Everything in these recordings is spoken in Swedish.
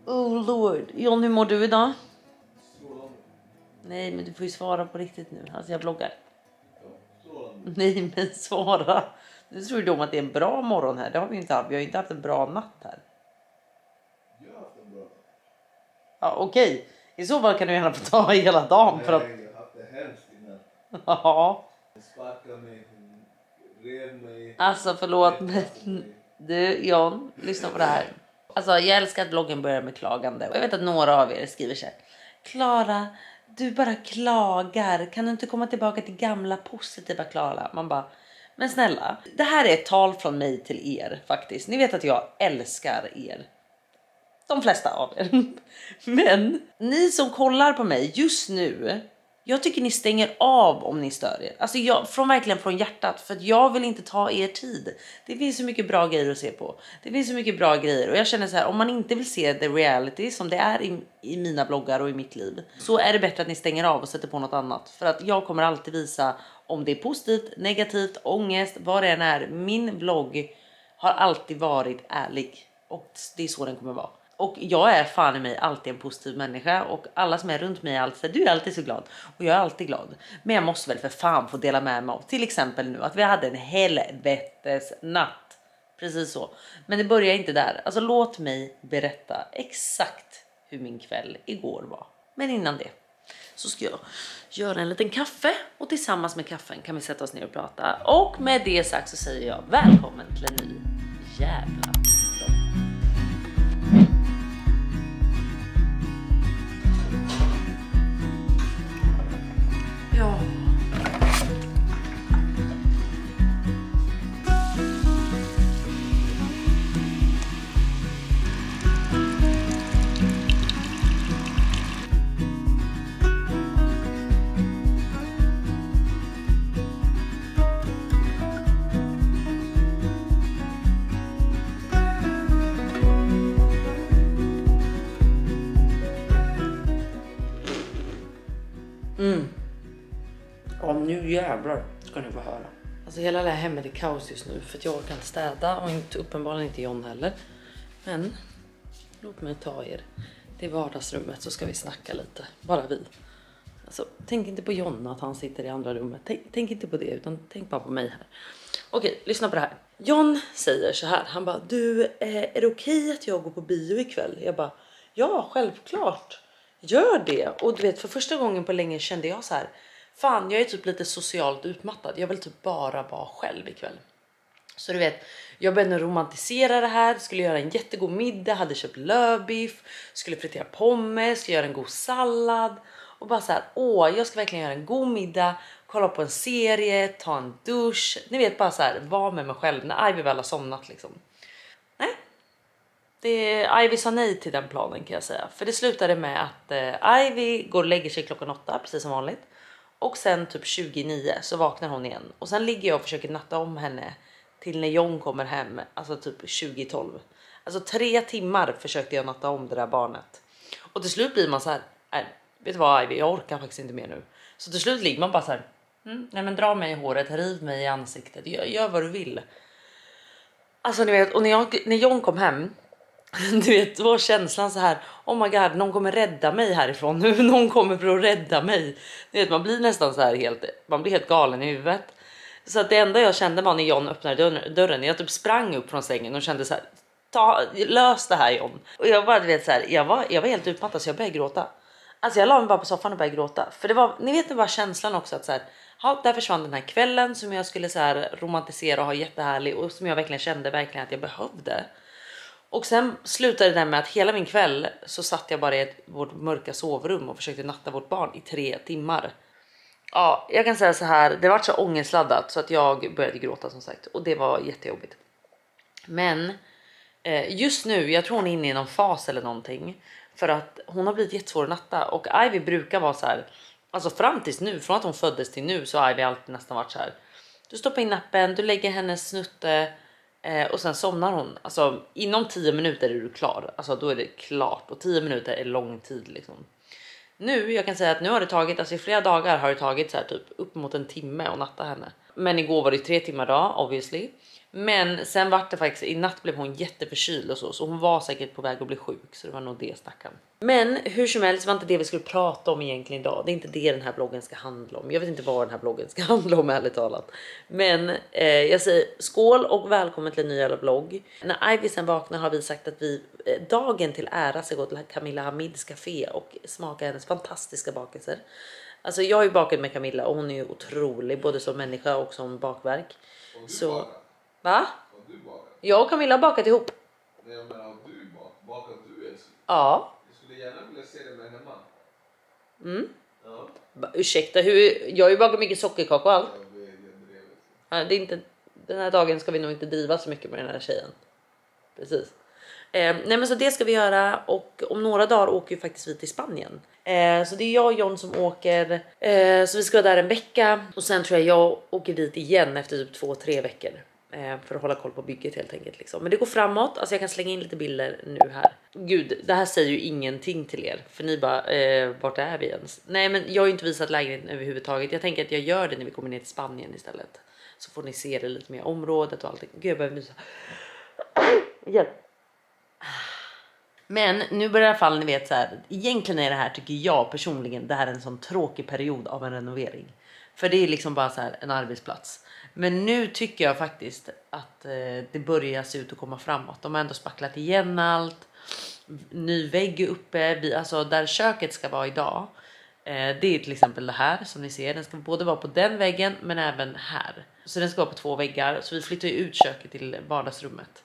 Oh lord. John, hur mår du idag? Nej, men du får ju svara på riktigt nu. Alltså jag bloggar. Nej, men svara. Nu tror du om att det är en bra morgon här. Det har vi inte haft. Vi har ju inte haft en bra natt här. Jag har haft en bra natt. Ja, okej. I så fall kan du gärna få ta hela dagen. För att... Jag har haft det hemskt innan. Ja. Sparkade mig, rev mig. Alltså förlåt, men du John, lyssna på det här. Alltså jag älskar att bloggen börjar med klagande. Och jag vet att några av er skriver så här: Klara, du bara klagar. Kan du inte komma tillbaka till gamla positiva Klara? Man bara, men snälla, det här är ett tal från mig till er faktiskt. Ni vet att jag älskar er. De flesta av er. Men ni som kollar på mig just nu, jag tycker ni stänger av om ni stör er. Alltså verkligen från hjärtat. För att jag vill inte ta er tid. Det finns så mycket bra grejer att se på. Det finns så mycket bra grejer. Och jag känner så här, om man inte vill se the reality som det är i mina bloggar och i mitt liv, så är det bättre att ni stänger av och sätter på något annat. För att jag kommer alltid visa om det är positivt, negativt, ångest, vad det än är. Min vlogg har alltid varit ärlig. Och det är så den kommer vara. Och jag är fan i mig alltid en positiv människa. Och alla som är runt mig är alltid, du är alltid så glad. Och jag är alltid glad. Men jag måste väl för fan få dela med mig av. Till exempel nu att vi hade en helvetes natt. Precis så. Men det börjar inte där. Alltså låt mig berätta exakt hur min kväll igår var. Men innan det så ska jag göra en liten kaffe. Och tillsammans med kaffen kan vi sätta oss ner och prata. Och med det sagt så säger jag välkommen till en ny jävla. Ja. Om nu jävlar ska ni få höra. Alltså hela det här hemmet är kaos just nu. För att jag orkar inte städa. Och uppenbarligen inte John heller. Men låt mig ta er till vardagsrummet så ska vi snacka lite. Bara vi. Alltså tänk inte på John att han sitter i andra rummet. Tänk inte på det utan tänk bara på mig här. Okej, lyssna på det här. John säger så här. Han bara, du är det okej att jag går på bio ikväll? Jag bara, ja självklart. Gör det. Och du vet, för första gången på länge kände jag så här. Fan, jag är typ lite socialt utmattad. Jag vill typ bara vara själv ikväll. Så du vet, jag började romantisera det här. Skulle göra en jättegod middag. Hade köpt lövbiff. Skulle fritera pommes. Skulle göra en god sallad. Och bara så här, jag ska verkligen göra en god middag. Kolla på en serie. Ta en dusch. Ni vet, bara så här, vara med mig själv. När Ivy väl har somnat liksom. Nej. Ivy sa nej till den planen kan jag säga. För det slutade med att Ivy går och lägger sig klockan 8. Precis som vanligt. Och sen typ 29 så vaknar hon igen. Och sen ligger jag och försöker natta om henne till när John kommer hem. Alltså typ 2012. Alltså 3 timmar försökte jag natta om det där barnet. Och till slut blir man så här. Nej, vet du vad Ivy? Jag orkar faktiskt inte mer nu. Så till slut ligger man bara så här. Nej men dra mig i håret, riv mig i ansiktet. Gör vad du vill. Alltså ni vet, och när John kom hem. Du vet, var känslan så här. Oh my god, någon kommer rädda mig härifrån nu. Någon kommer för att rädda mig. Du vet, man blir nästan så här man blir helt galen i huvudet. Så att det enda jag kände var när John öppnade dörren. Jag typ sprang upp från sängen och kände så här. Lös det här John. Och jag bara, du vet så här. Jag var helt utmattad så jag började gråta. Alltså jag la mig bara på soffan och började gråta. För det var, ni vet det var känslan också att så här. Ja, där försvann den här kvällen som jag skulle så här romantisera och ha jättehärlig. Och som jag verkligen kände verkligen att jag behövde. Och sen slutade det med att hela min kväll så satt jag bara i vårt mörka sovrum och försökte natta vårt barn i 3 timmar. Ja, jag kan säga så här, det var så ångestladdat så att jag började gråta som sagt. Och det var jättejobbigt. Men just nu, jag tror hon är inne i någon fas eller någonting. För att hon har blivit jättesvår att natta. Och Ivy brukar vara så här, alltså fram tills nu, från att hon föddes till nu så har Ivy alltid nästan varit så här. Du stoppar in nappen, du lägger hennes snutte. Och sen somnar hon. Alltså inom 10 minuter är du klar. Alltså då är det klart. Och 10 minuter är lång tid liksom. Nu, jag kan säga att nu har det tagit, alltså i flera dagar har det tagit så här typ upp mot en timme att natta henne. Men igår var det 3 timmar dag, obviously. Men sen var det faktiskt, i natt blev hon jätteförkyld och så hon var säkert på väg att bli sjuk, så det var nog det stackaren. Men hur som helst var inte det vi skulle prata om egentligen idag. Det är inte det den här bloggen ska handla om. Jag vet inte vad den här bloggen ska handla om, ärligt talat. Men jag säger skål och välkommen till en ny jävla blogg. När Ivy sen vaknar har vi sagt att vi dagen till ära ska gå till Camilla Hamids café och smaka hennes fantastiska bakelser. Alltså jag har ju bakat med Camilla och hon är ju otrolig både som människa och som bakverk. Så bakar? va? Har du bakat? Jag och Camilla har bakat ihop. Nej, jag menar, har du bakat du älskling? Ja. Jag skulle gärna vilja se det med hemma. Ja. Ursäkta, jag har ju bakat mycket sockerkaka och allt. Jag drev. Ja, det är inte, den här dagen ska vi nog inte driva så mycket med den här tjejen. Precis. Nej men så det ska vi göra och om några dagar åker vi faktiskt till Spanien. Så det är jag och John som åker. Så vi ska vara där en vecka och sen tror jag åker dit igen efter typ 2-3 veckor. För att hålla koll på bygget helt enkelt liksom. Men det går framåt, alltså jag kan slänga in lite bilder nu här. Gud, det här säger ju ingenting till er. För ni bara, vart är vi ens? Nej men jag har ju inte visat lägenheten överhuvudtaget. Jag tänker att jag gör det när vi kommer ner till Spanien istället. Så får ni se det lite mer området och allting. Gud jag behöver mysa. Hjälp. Men nu börjar i alla fall ni vet så här. Egentligen är det här tycker jag personligen. Det här är en sån tråkig period av en renovering. För det är liksom bara så här en arbetsplats. Men nu tycker jag faktiskt att det börjar se ut att komma framåt. De har ändå spacklat igen allt. Ny vägg uppe. Alltså där köket ska vara idag. Det är till exempel det här som ni ser. Den ska både vara på den väggen men även här. Så den ska vara på 2 väggar. Så vi flyttar ju ut köket till vardagsrummet.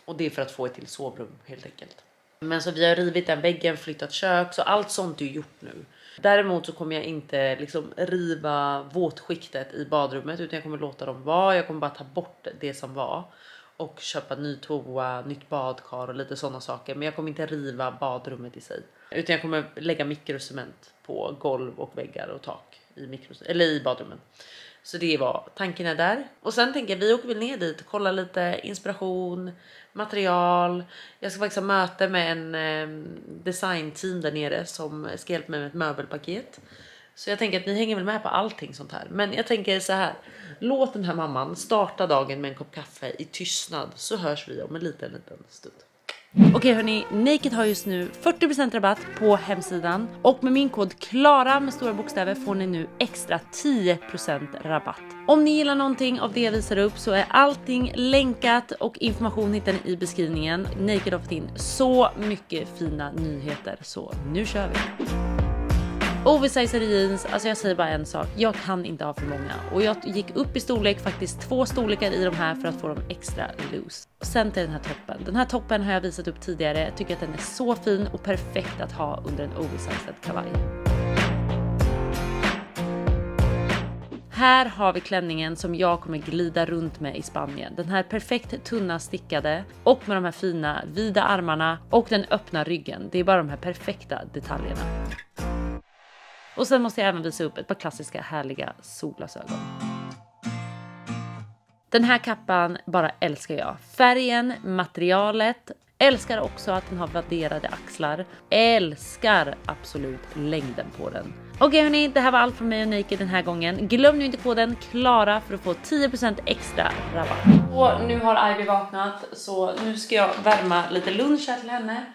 Och det är för att få ett till sovrum helt enkelt. Men så vi har rivit den väggen, flyttat kök. Så allt sånt är gjort nu. Däremot så kommer jag inte liksom riva våtskiktet i badrummet. Utan jag kommer låta dem vara. Jag kommer bara ta bort det som var. Och köpa ny toa, nytt badkar och lite sådana saker. Men jag kommer inte riva badrummet i sig. Utan jag kommer lägga mikrocement på golv och väggar och tak i badrummen. Så det var tanken är där. Och sen tänker jag vi åker väl ner dit och kollar lite inspiration, material. Jag ska faktiskt ha möte med en designteam där nere som ska hjälpa mig med ett möbelpaket. Så jag tänker att ni hänger väl med på allting sånt här. Men jag tänker så här. Låt den här mamman starta dagen med en kopp kaffe i tystnad. Så hörs vi om en liten stund. Okej hörni, Naked har just nu 40% rabatt på hemsidan. Och med min kod KLARA med stora bokstäver får ni nu extra 10% rabatt. Om ni gillar någonting av det jag visar upp så är allting länkat och information hittar ni i beskrivningen. Naked har fått in så mycket fina nyheter, så nu kör vi! Oversized jeans, alltså jag säger bara en sak. Jag kan inte ha för många. Och jag gick upp i storlek, faktiskt 2 storlekar i de här för att få dem extra loose. Och sen till den här toppen. Den här toppen har jag visat upp tidigare. Jag tycker att den är så fin och perfekt att ha under en oversized kavaj. Här har vi klänningen som jag kommer glida runt med i Spanien. Den här perfekt tunna stickade och med de här fina vida armarna och den öppna ryggen. Det är bara de här perfekta detaljerna. Och sen måste jag även visa upp ett par klassiska härliga solglasögon. Den här kappan bara älskar jag. Färgen, materialet. Älskar också att den har vadderade axlar. Älskar absolut längden på den. Okej hörni, det här var allt från mig och Naked den här gången. Glöm nu inte koden KLARA för att få 10% extra rabatt. Och nu har Ivy vaknat så nu ska jag värma lite lunch här till henne.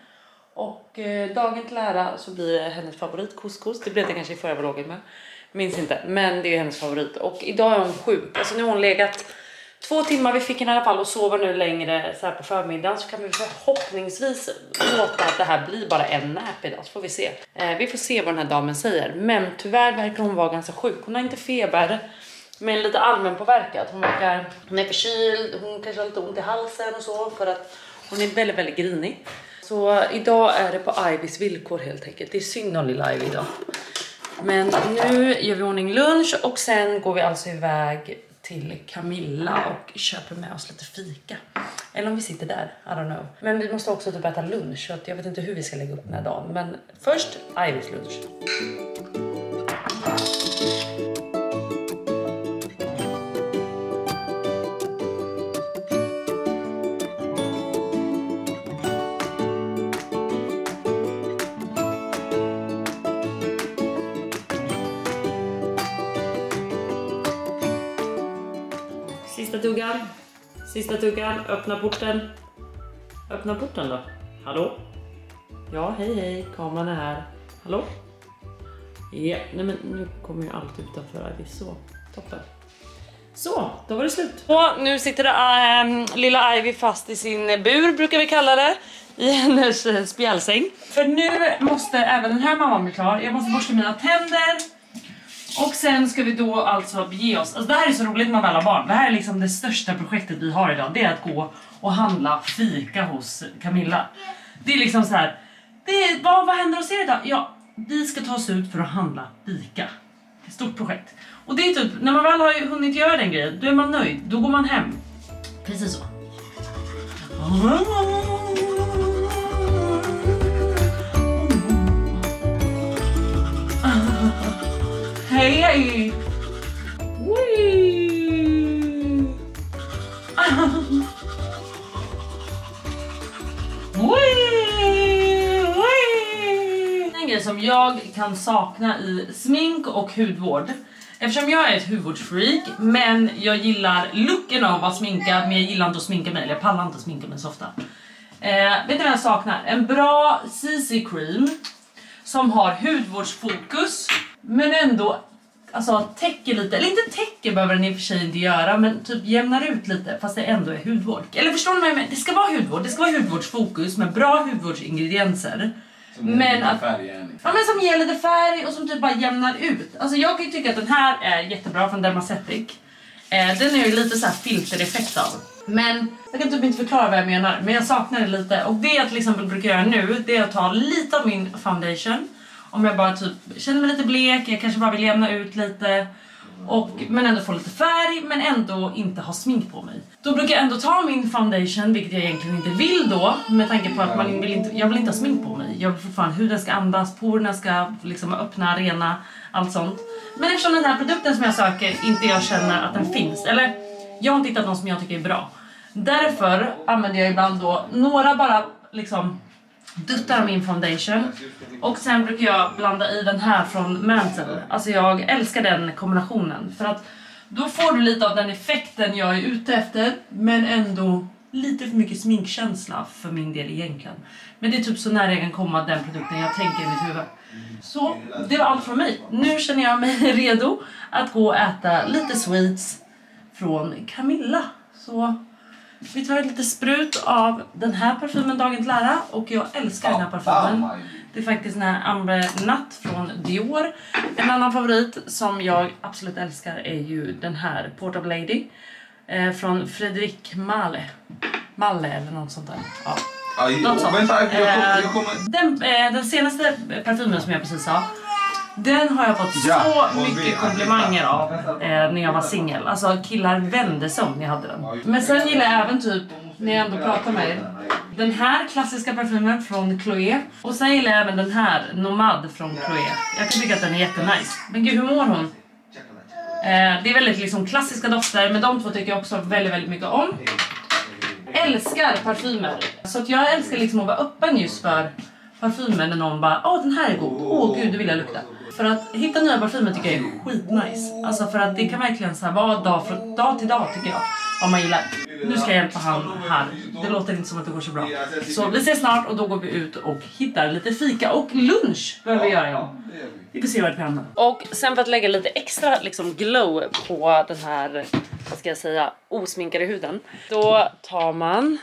Och dagen till ära så blir det hennes favorit couscous. Det blev det kanske i förra vloggen med. Minns inte, men det är hennes favorit. Och idag är hon sjuk. Alltså nu har hon legat 2 timmar. Vi fick henne i alla fall och sover nu längre så här på förmiddagen. Så kan vi förhoppningsvis låta att det här blir bara en nap idag. Så får vi se. Vi får se vad den här damen säger. Men tyvärr verkar hon vara ganska sjuk. Hon har inte feber. Men lite allmän påverkad. Hon är förkyld. Hon kanske har lite ont i halsen och så. För att hon är väldigt, väldigt grinig. Så idag är det på Ivys villkor helt enkelt. Det är synd om lilla Ivy idag. Men nu gör vi ordning lunch och sen går vi alltså iväg till Camilla och köper med oss lite fika. Eller om vi sitter där, I don't know. Men vi måste också typ äta lunch så att jag vet inte hur vi ska lägga upp den här dagen. Men först Ivys lunch. Sista tuggan. Sista tuggan. Öppna porten. Öppna porten då. Hallå? Ja, hej. Kameran är här. Hallå? Ja, nej men nu kommer ju allt utanför. Det är så toppen. Så, då var det slut. Och nu sitter lilla Ivy fast i sin bur, brukar vi kalla det. I hennes spjälsäng. För nu måste även den här mamman bli klar. Jag måste borsta mina tänder. Och sen ska vi då alltså bege oss. Alltså det här är så roligt med alla barn. Det här är liksom det största projektet vi har idag. Det är att gå och handla fika hos Camilla. Det är liksom så här. Vad händer hos er idag? Ja, vi ska ta oss ut för att handla fika. Ett stort projekt. Och det är typ, när man väl har hunnit göra den grejen, då är man nöjd. Då går man hem. Precis så. Hej! En grej som jag kan sakna i smink och hudvård. Eftersom jag är ett hudvårdsfreak, men jag gillar looken av att vara sminkad, men jag gillar inte att sminka mig, eller jag pallar inte att sminka mig så ofta. Vet ni vad jag saknar? En bra CC-cream som har hudvårdsfokus, men ändå alltså täcker lite, eller inte täcker behöver den i och för sig inte göra, men typ jämnar ut lite fast det ändå är hudvård. Eller förstår ni mig? Det ska vara hudvård, det ska vara hudvårdsfokus med bra hudvårdsingredienser. Men att, ja, men som ger lite färg och som typ bara jämnar ut. Alltså jag kan ju tycka att den här är jättebra från Dermacetic. Den är ju lite så här filtereffekt av. Men jag kan typ inte förklara vad jag menar, men jag saknar det lite. Och det jag till exempel brukar göra nu, det är att ta lite av min foundation. Om jag bara typ känner mig lite blek, jag kanske bara vill jämna ut lite. Men ändå få lite färg, men ändå inte ha smink på mig. Då brukar jag ändå ta min foundation, vilket jag egentligen inte vill då. Med tanke på att jag vill inte ha smink på mig. Jag vill fortfarande huden ska andas, porerna ska liksom öppna, rena, allt sånt. Men eftersom den här produkten som jag söker inte jag känner att den finns, eller jag har inte hittat någon som jag tycker är bra. Därför använder jag ibland då några bara liksom duttar av min foundation. Och sen brukar jag blanda i den här från Mantle. Alltså jag älskar den kombinationen. För att då får du lite av den effekten jag är ute efter. Men ändå lite för mycket sminkkänsla för min del egentligen. Men det är typ så nära jag kan komma den produkten jag tänker i mitt huvud. Så det var allt från mig. Nu känner jag mig redo att gå och äta lite sweets från Camilla. Så vi tar lite sprut av den här parfymen Dagen till ära. Och jag älskar den här parfymen. Det är faktiskt den här Ambre Natt från Dior. En annan favorit som jag absolut älskar är ju den här Portable Lady. Från Fredrik Malle eller något sånt där. Ja. Något sånt. Den senaste parfymen som jag precis sa. Den har jag fått så mycket komplimanger av när jag var singel. Alltså killar vände sig om när jag hade den. Men sen gillar jag även typ, när jag ändå pratar med er, den här klassiska parfymen från Chloé. Och sen gillar jag även den här Nomad från Chloé. Jag kan tycka att den är jättenice. Men gud, hur mår hon? Det är väldigt liksom klassiska dofter, men de två tycker jag också väldigt, väldigt mycket om. Älskar parfymer. Så att jag älskar liksom att vara öppen just för parfymen när någon bara, den här är god, gud, det vill jag lukta. För att hitta nya parfymer tycker jag är skitnice. Alltså för att det kan verkligen så här vara dag till dag tycker jag, vad man gillar. Nu ska jag hjälpa han här. Det låter inte som att det går så bra. Så vi ses snart och då går vi ut och hittar lite fika och lunch behöver vi göra, ja. Vi får se vad det händer. Och sen för att lägga lite extra liksom glow på den här, vad ska jag säga, osminkade huden. Då tar man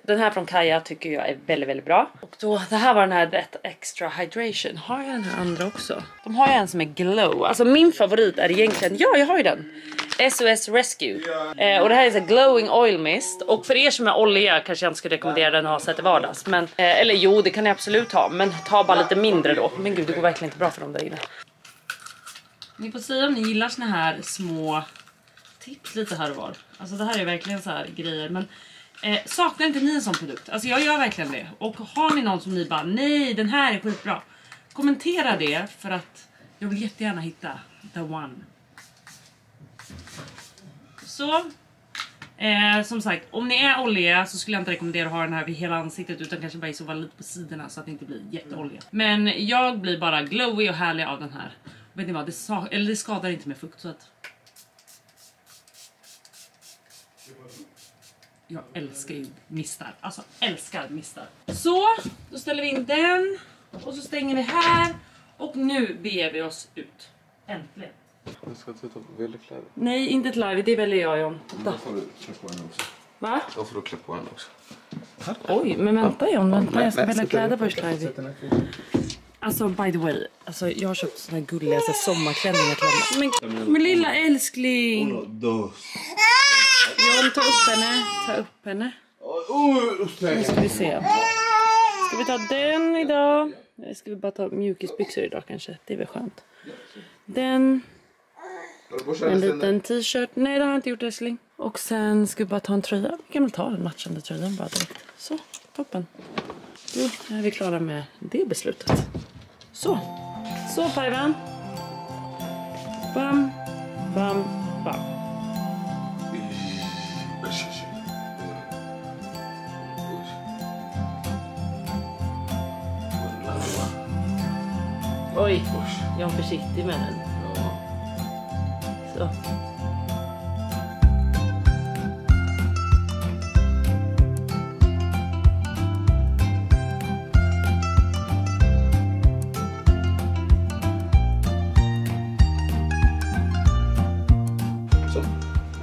den här från Kaja, tycker jag är väldigt, väldigt bra. Och då, det här var den här Extra Hydration. Har jag den här andra också? De har ju en som är glow. Alltså min favorit är egentligen, ja jag har ju den. SOS Rescue. Och det här är så glowing oil mist. Och för er som är olja kanske jag inte skulle rekommendera den att ha sett i vardags. Men, eller jo, det kan ni absolut ha. Men ta bara lite mindre då. Men gud, det går verkligen inte bra för dem där inne. Ni får säga om ni gillar såna här små tips lite här och var. Alltså det här är verkligen så här grejer. Men saknar inte ni en sån produkt? Alltså jag gör verkligen det. Och har ni någon som ni bara, nej den här är skitbra, kommentera det, för att jag vill jättegärna hitta the one. Så som sagt, om ni är olja så skulle jag inte rekommendera att ha den här vid hela ansiktet, utan kanske bara i så fall lite på sidorna så att det inte blir jätteolja. Men jag blir bara glowy och härlig av den här. Vet ni vad, det skadar inte med fukt, så att Jag älskar ju mistar. Alltså älskar mistar. Så, då ställer vi in den. Och så stänger vi här. Och nu beger vi oss ut. Äntligen. Jag ska ta välja kläder. Nej, inte ett live. Det väljer jag, John. Då får du klä på henne också. Va? Då får du klä på henne också. Oj, men vänta John. Vänta, jag ska välja kläder först live. Alltså, by the way. Alltså, jag har köpt såna här gulliga sommarklänningar till henne. Men lilla älskling. John, ta upp henne. Ta upp henne. Nu ska vi se. Ska vi ta den idag? Eller ska vi bara ta mjukisbyxor idag kanske? Det är väl skönt. Den. En liten t-shirt. Nej, det har jag inte gjort, älskling. Och sen ska vi bara ta en tröja. Vi kan väl ta den matchande tröjan bara direkt. Så, toppen. Då är vi klara med det beslutet. Så. Så, Pajvan. Bam, bam, bam. Oj, jag är försiktig med den. Så.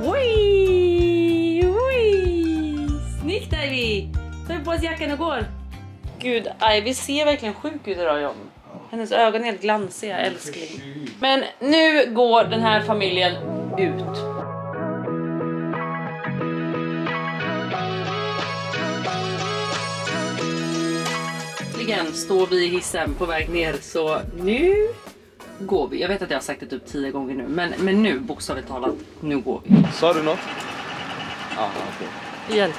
Oj, oj. Snyggt, Ivy. Ta på oss jackan och går. Gud, Ivy ser verkligen sjuk ut idag, John. Hennes ögon är helt glansiga, älskling. Men nu går den här familjen ut. Äntligen står vi i hissen på väg ner, så nu går vi. Jag vet att jag har sagt det typ 10 gånger nu, men nu, bokstavligt talat, nu går vi. Sa du något? Ja, okej. Hjälp.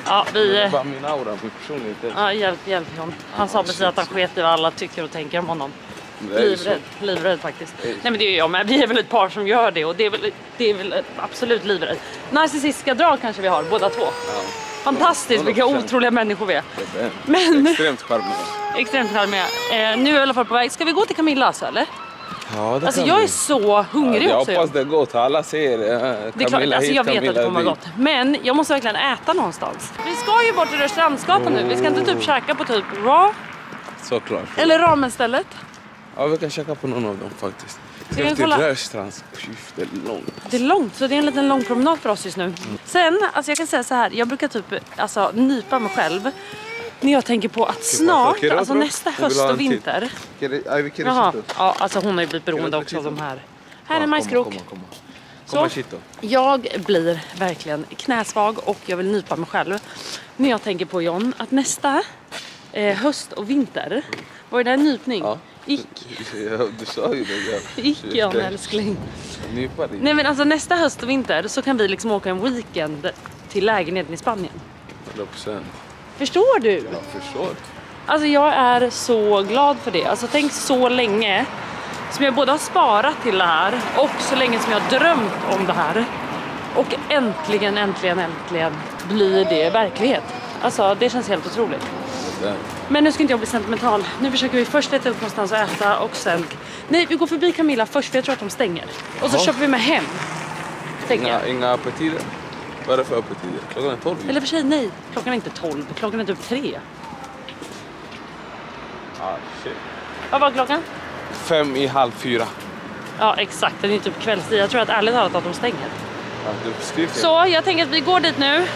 Ja, vi... Bara min aura, min personlighet. Ja, hjälp John. Han sa precis att han sket i vad alla tycker och tänker om honom. Livrädd faktiskt. Nej, men det är jag med. Vi är väl ett par som gör det, och det är väl absolut livrädd. Narcissistiska drag kanske vi har, båda två. Ja. Fantastiskt, vilka otroliga människor vi är. Men... Extremt charmiga. Extremt charmiga. Nu är vi i alla fall på väg. Ska vi gå till Camilla alltså, eller? Ja, det alltså jag är så hungrig också. Jag hoppas det är gott. Alla ser det är klart, alltså jag vet att det kommer gott. Men jag måste verkligen äta någonstans. Vi ska ju bort till Rörstrandsgatan nu. Vi ska inte typ käka på typ Raw. Såklart. Eller ramenstället. Ja, vi kan käka på någon av dem faktiskt. Det är Rörstrands. Det är långt. Det är långt, så det är en liten lång promenad för oss just nu. Sen, alltså jag kan säga så här. Jag brukar typ nypa mig själv när jag tänker på att snart, alltså nästa höst och vinter. Jaha, ja, alltså hon har ju blivit beroende också av de här. Här är en majskrok. Så jag blir verkligen knäsvag och jag vill nypa mig själv när jag tänker på, John, att nästa höst och vinter, var det där en nypning? Ja. Du sa ju det. Icke, älskling. Nej, men alltså nästa höst och vinter så kan vi liksom åka en weekend till lägenheten i Spanien. 100%. Förstår du? Jag förstår. Alltså jag är så glad för det. Alltså tänk så länge som jag både har sparat till det här och så länge som jag har drömt om det här. Och äntligen blir det verklighet. Alltså det känns helt otroligt. Men nu ska inte jag bli sentimental. Nu försöker vi först leta upp någonstans att äta och sen... Nej, vi går förbi Camilla först för jag tror att de stänger. Och så köper vi med hem. Inga appetider. Vad är det för appetider? Klockan är 12. Eller för sig, nej. Klockan är inte 12. Klockan är typ 3. Ah, shit. Vad var klockan? 3:30. Ja, exakt. Det är typ kvällstid. Jag tror att ärligt talat att de stänger. Ja, så jag tänker att vi går dit nu.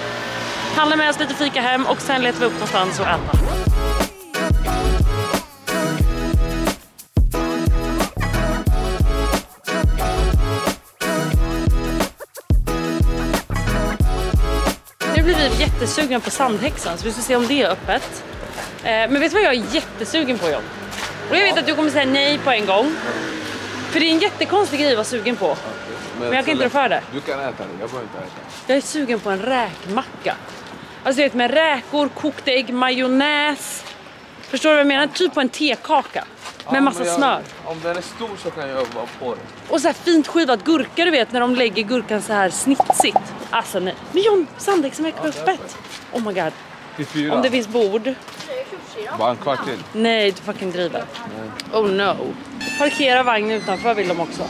Handlar med oss lite fika hem och sen letar vi upp någonstans och äta. Nu blir vi jättesugen på Sandhäxan så vi ska se om det är öppet. Men vet du vad jag är jättesugen på, John? Och jag vet att du kommer säga nej på en gång. För det är en jättekonstig grej att vara sugen på. Men jag kan inte rå för det. Du kan äta det, jag får inte äta. Jag är sugen på en räkmacka. Alltså vet, med räkor, kokta ägg, majonnäs. Förstår du vad jag menar? Typ på en tekaka. Med massa smör. Om den är stor så kan jag vara på det. Och så här fint skivad gurka, du vet, när de lägger gurkan så här snitsigt. Alltså nej. Men John, Sandhäxan är öppet. Oh my god. Om det finns bord. Bara en kvart till. Nej, du fucking driver. Oh no. Parkera vagn utanför vill de också.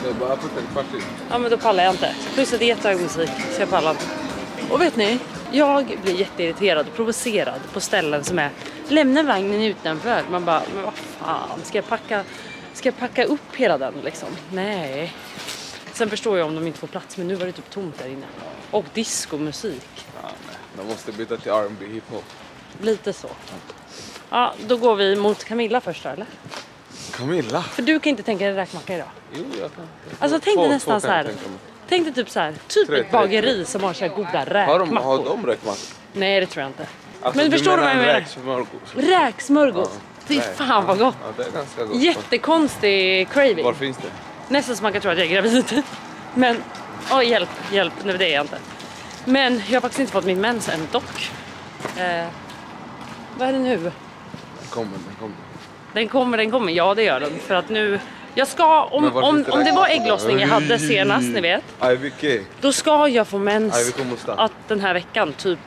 Jag bara fått en kvart. Ja, men då pallar jag inte. Plus att det är jättehög musik, så jag pallar inte. Och vet ni, jag blir jätteirriterad och provocerad på ställen som är lämna vagnen utanför. Man bara, men vad fan, ska jag packa upp hela den liksom? Nej. Sen förstår jag om de inte får plats, men nu var det typ tomt där inne. Och discomusik. Ja, nej. De måste byta till R&B hiphop. Lite så. Ja, då går vi mot Camilla först, eller? Camilla? För du kan inte tänka dig räkmacka idag. Jo, jag kan. Alltså tänk dig nästan så här. Tänk dig typ så här, typ ett bageri som har så här goda räkmackor. Har de räkmackor? Nej, det tror jag inte. Alltså, men förstår du vad jag menar? Räksmörgås. Räksmörgås. Det är fan vad gott. Ja, det är ganska gott. Jättekonstig craving. Var finns det? Nästan som man kan tro att jag är gravid. Men, hjälp. Nej, det är jag inte. Men jag har faktiskt inte fått min mens än dock. Vad är det nu? Den kommer. Ja, det gör den. För att nu... Jag ska, om det var ägglossning jag hade senast, ni vet. Då ska jag få mens att den här veckan, typ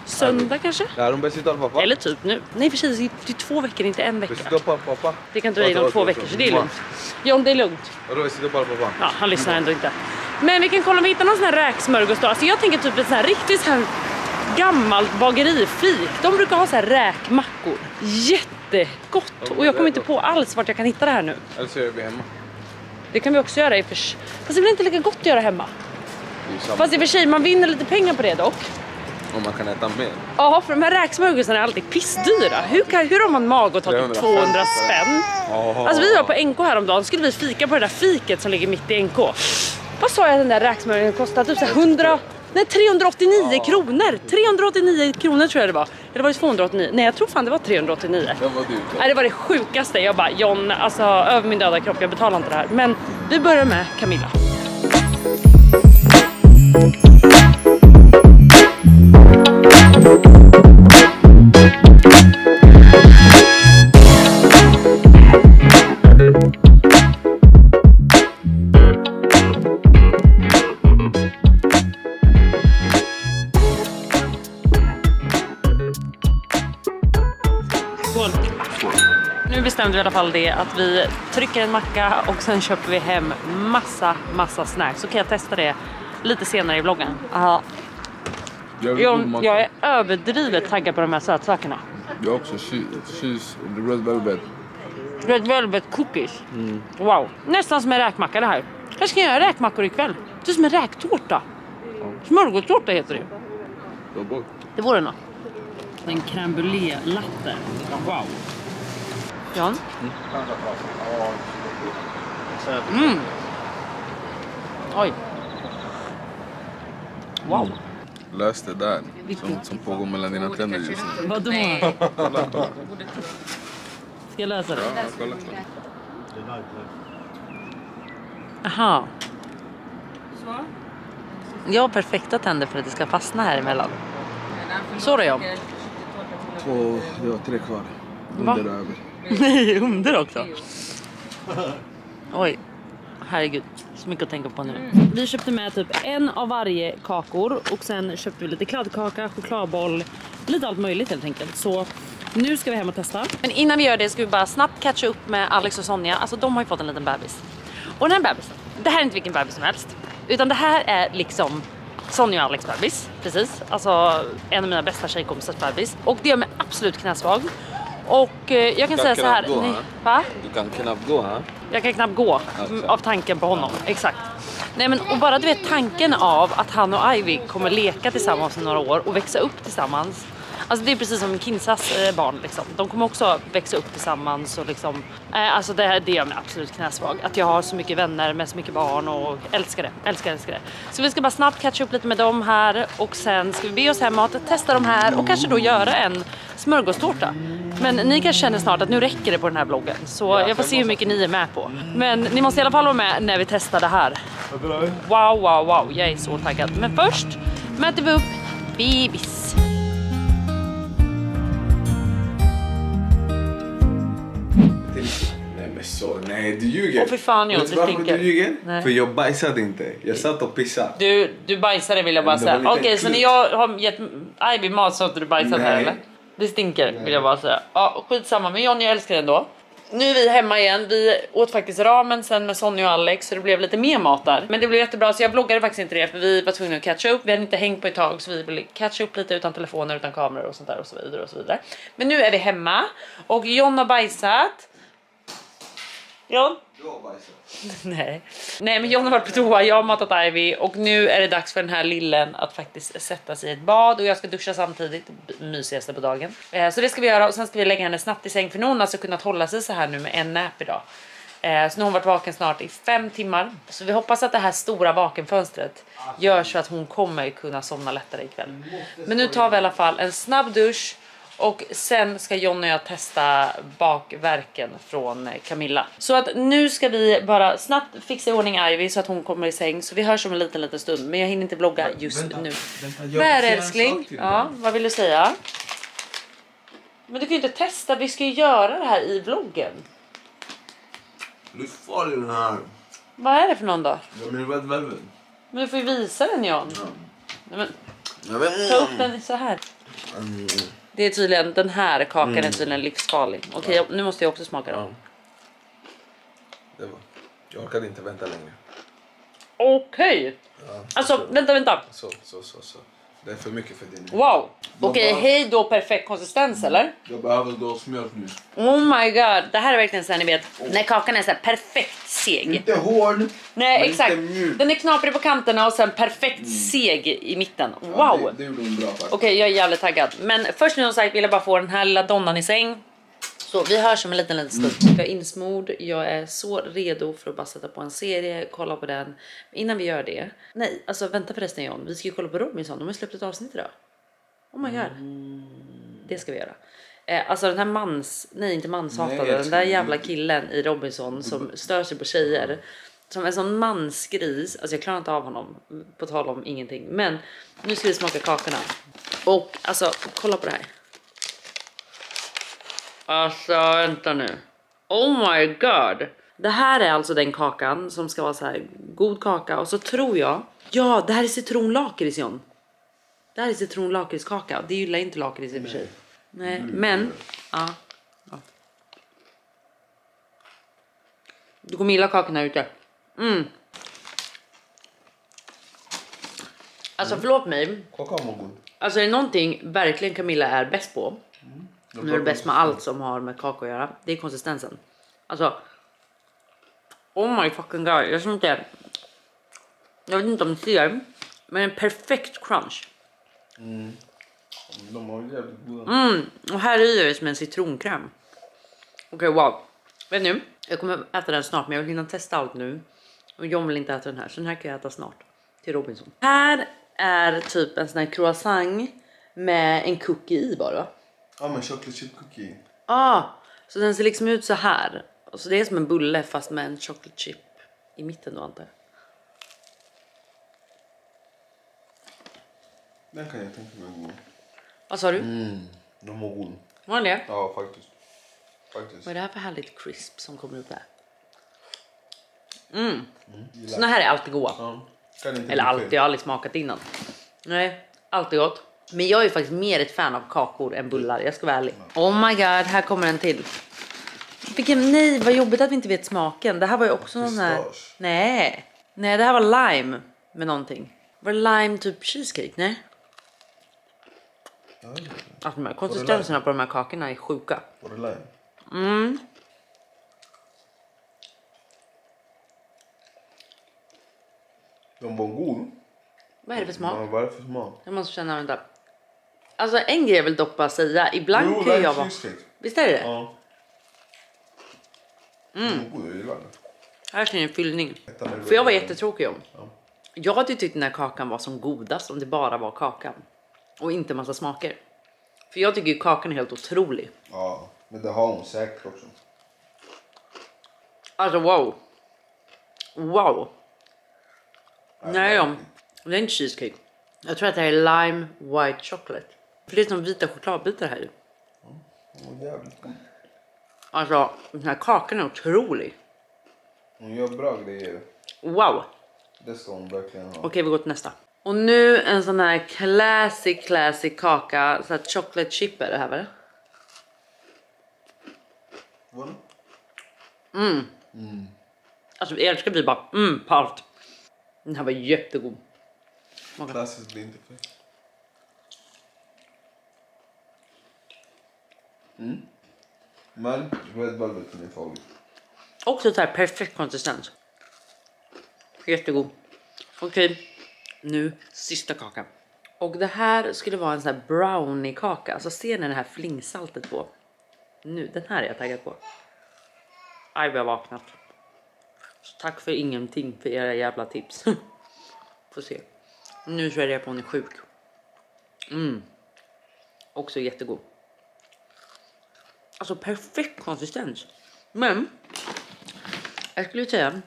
söndag kanske? Eller typ nu. Nej, precis, det är 2 veckor, inte en vecka. Det kan inte vara inom 2 veckor, så det är lugnt. Ja, det är lugnt. Ja, han lyssnar ändå inte. Men vi kan kolla om vi hittar någon sån här räksmörgås då. Alltså jag tänker typ ett sån här riktigt så här gammalt bagerifik. De brukar ha så här räkmackor. Jättegott. Och jag kommer inte på alls vart jag kan hitta det här nu. Eller så gör vi hemma. Det kan vi också göra i och för sig. Fast det blir inte lika gott att göra hemma. Fast i och för sig, man vinner lite pengar på det dock. Och man kan äta mer. Ja, för de här räksmörgåsarna är alltid pissdyra. Hur har man mag att ta typ 200 spänn? Alltså vi var på NK häromdagen. Skulle vi fika på det där fiket som ligger mitt i NK. Vad sa jag den där räksmörgåsen kostade? Typ 389 kronor. 389 kronor tror jag det var. Eller var det 289? Nej, jag tror fan det var 389. Nej, det var det sjukaste. Jag bara, John, alltså över min döda kropp, jag betalar inte det här. Men vi börjar med Camilla. Nu bestämde vi i alla fall det att vi trycker en macka och sen köper vi hem massa snacks. Så kan jag testa det lite senare i vloggen. Jag är överdrivet taggad på de här sötsakerna. Jag också, Red Velvet. Red Velvet cookies. Wow, nästan som en räkmacka det här. Jag ska göra räkmackor ikväll. Det är som en räktårta. Smörgåstårta heter det. Det vore något. En crème brûlée latte. Wow. John? Oj. Wow. Lös det där. Som pågår mellan dina tänder just nu. Vadå? Ska jag lösa det? Ja, kolla. Aha. Jag har perfekta tänder för att det ska fastna här emellan. Så då, John. Det var 3 kvar. Va? Under över. Nej, under också. Oj, herregud, så mycket att tänka på nu. Vi köpte med typ en av varje kakor och sen köpte vi lite kladdkaka, chokladboll, lite allt möjligt helt enkelt. Så nu ska vi hem och testa. Men innan vi gör det ska vi bara snabbt catcha upp med Alex och Sonja. Alltså de har ju fått en liten bebis. Och den här bebisen, det här är inte vilken bebis som helst. Utan det här är liksom Sonja och Alex bebis, precis. Alltså en av mina bästa tjejkompisars bebis. Och det gör mig absolut knäsvag. Och jag kan säga så här. Gå, nej, va? Du kan knappt gå, ha? Jag kan knappt gå av tanken på honom. Exakt. Nej, men och bara du vet tanken av att han och Ivy kommer leka tillsammans i några år och växa upp tillsammans. Alltså det är precis som Kinsas barn liksom. De kommer också växa upp tillsammans och liksom alltså det gör mig absolut knäsvag. Att jag har så mycket vänner med så mycket barn och älskar det. Så vi ska bara snabbt catcha upp lite med dem här och sen ska vi be oss hemåt, testa dem här och kanske då göra en smörgåstårta. Men ni kanske känner snart att nu räcker det på den här vloggen. Så jag får se hur mycket ni är med på. Men ni måste i alla fall vara med när vi testar det här. Wow, jag är så taggad. Men först möter vi upp bebis. Nej, du ljuger. Åh, för fan, John, vet du varför du ljuger? Nej. För jag bajsade inte. Jag satt och pissade. Du bajsade vill jag bara säga. Okej, så när jag har gett Ivy mat så att du bajsat här eller? Det stinker vill jag bara säga. Ja, skitsamma. Men John, jag älskar den då. Nu är vi hemma igen. Vi åt faktiskt ramen sen med Sonja och Alex, så det blev lite mer mat där. Men det blev jättebra, så jag vloggade faktiskt inte det för vi var tvungna att catcha upp. Vi hade inte hängt på ett tag, så vi ville catcha upp lite utan telefoner, utan kameror och sånt där och så vidare och så vidare. Men nu är vi hemma och John har bajsat. John? Du har bajsat. Nej, men John har varit på toa, jag har matat Ivy och nu är det dags för den här lillen att faktiskt sätta sig i ett bad och jag ska duscha samtidigt, mysigaste på dagen. Så det ska vi göra och sen ska vi lägga henne snabbt i säng för hon har alltså kunnat hålla sig så här nu med en nap idag. Så nu har hon varit vaken snart i 5 timmar. Så vi hoppas att det här stora vakenfönstret gör så att hon kommer kunna somna lättare ikväll. Men nu tar vi i alla fall en snabb dusch. Och sen ska John och jag testa bakverken från Camilla. Så att nu ska vi bara snabbt fixa i ordning Ivy så att hon kommer i säng. Så vi hörs om en liten stund. Men jag hinner inte vlogga just nu. Vad är det, älskling? Ja, vad vill du säga? Men du kan ju inte testa, vi ska ju göra det här i vloggen. Du får den här. Vad är det för någon då? Ja, men Red Velvet. Men du får ju visa den, John. Ja. Nej, men, ta upp den så här. Det är tydligen, den här kakan är tydligen livsfarlig. Okej, nu måste jag också smaka den. Det var. Jag orkade inte vänta längre. Okej. Ja, Alltså, vänta. Så. Det är för mycket för din. Wow. Okej, hej då, perfekt konsistens, eller? Jag behöver då smjölk nu. Oh my god, det här är verkligen så här, ni vet, när kakan är så här perfekt seg. Inte hård. Nej, exakt. Inte mjuk. Den är knaprig på kanterna och sen perfekt seg i mitten. Wow. Ja, det gjorde hon bra faktiskt. Okej, jag är jävligt taggad. Men först nu som sagt vill jag bara få den här lilla donnan i säng. Så vi hörs om en liten stund. Jag är insmord, jag är så redo för att bara sätta på en serie, kolla på den. Men innan vi gör det, nej, alltså vänta förresten John, vi ska ju kolla på Robinson, de har släppt ett avsnitt idag. Oh my god. Det ska vi göra. Alltså den här inte manshatade, den där jävla killen i Robinson som stör sig på tjejer. Som en sån mansgris, alltså jag klarar inte av honom, på tal om ingenting. Men nu ska vi smaka kakorna. Och alltså, kolla på det här. Alltså vänta nu. Oh my god. Det här är alltså den kakan som ska vara så här god kaka. Och så tror jag, ja det här är citronlakrits John. Det här är citronlakritskaka. Det gillar inte lakrits i och för sig. Nej, men ja. Du kommer gilla kakan här ute. Alltså förlåt mig. Alltså är det någonting verkligen Camilla är bäst på. Nu är det bäst med allt som har med kakor att göra. Det är konsistensen. Alltså. Oh my fucking god. Jag vet inte om ni ser. Men en perfekt crunch. De har jävligt goda. Och här är det som en citronkräm. Okej, wow. Vet nu, jag kommer äta den snart. Men jag vill hinna testa allt nu. Och jag vill inte äta den här. Så den här kan jag äta snart. Till Robinson. Här är typ en sån här croissant. Med en cookie i bara. Ja, men chocolate chip cookie. Så den ser liksom ut så här. Och så det är som en bulle fast med en chocolate chip i mitten då antar jag. Den kan jag tänka mig god. Vad sa du? De var god. Var det? Ja, faktiskt. Vad är det här för härligt crisp som kommer upp där? Såna här är alltid goda. Ja. Eller alltid, jag har aldrig smakat innan. Nej, alltid gott. Men jag är faktiskt mer ett fan av kakor än bullar, jag ska vara ärlig. Oh my god, här kommer en till. Nej, vad jobbigt att vi inte vet smaken. Det här var ju också någon här. Nej, det här var lime med någonting. Var det lime typ cheesecake? Nej. Alltså de här konsistenserna på de här kakorna är sjuka. Var det lime? De var god. Vad är det för smak? Vad är det för smak? Jag måste känna, vänta. Alltså en grej jag vill dock bara säga. Ibland kan jag vara... Visst är det? Ja. God, jag gillar det. Här är en fyllning. För jag var jättetråkig om. Jag hade tyckt den här kakan var som godast om det bara var kakan. Och inte massa smaker. För jag tycker ju kakan är helt otrolig. Ja, men det har hon säkert också. Alltså wow. Wow. Nej, det är inte cheesecake. Jag tror att det här är lime white chocolate. För det är som vita chokladbitar här. Jävligt god. Alltså, den här kakan är otrolig. Hon gör bra grejer. Wow. Det ska hon verkligen ha. Okej, vi går till nästa. Och nu en sån här classic kaka. Så här chocolate chip är det här, va? Vad? Alltså vi älskar vi bara på allt. Den här var jättegod. Klassiskt vinterfest. Men red velvet är min favorit. Också så här perfekt konsistens. Jättegod. Okej, nu sista kakan. Och det här skulle vara en sån här brownie kaka. Alltså ser ni det här flingsaltet på? Nu, den här är jag taggad på. Aj, vi har vaknat. Så tack för ingenting för era jävla tips. Får se. Nu tror jag på hon är sjuk. Också jättegod. Alltså perfekt konsistens. Men jag skulle säga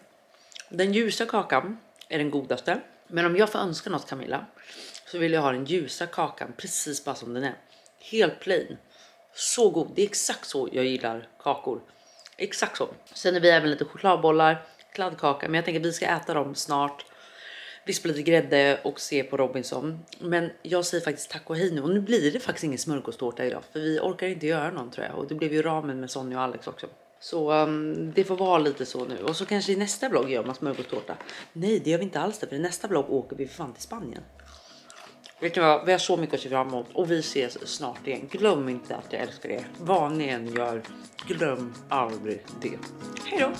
den ljusa kakan är den godaste. Men om jag får önska något, Camilla, så vill jag ha den ljusa kakan precis bara som den är. Helt plain. Så god. Det är exakt så jag gillar kakor. Exakt så. Sen är vi även lite chokladbollar, kladdkaka. Men jag tänker att vi ska äta dem snart. Vispa lite grädde och se på Robinson. Men jag säger faktiskt tack och hej nu. Och nu blir det faktiskt ingen smörgåstårta idag. För vi orkar inte göra någon, tror jag. Och det blev ju ramen med Sonja och Alex också. Så det får vara lite så nu. Och så kanske i nästa vlogg gör man smörgåstårta. Nej, det gör vi inte alls det. För i nästa vlogg åker vi för fan till Spanien. Vet ni vad? Vi har så mycket att se fram emot. Och vi ses snart igen. Glöm inte att jag älskar er. Vad ni än gör, glöm aldrig det. Hej då!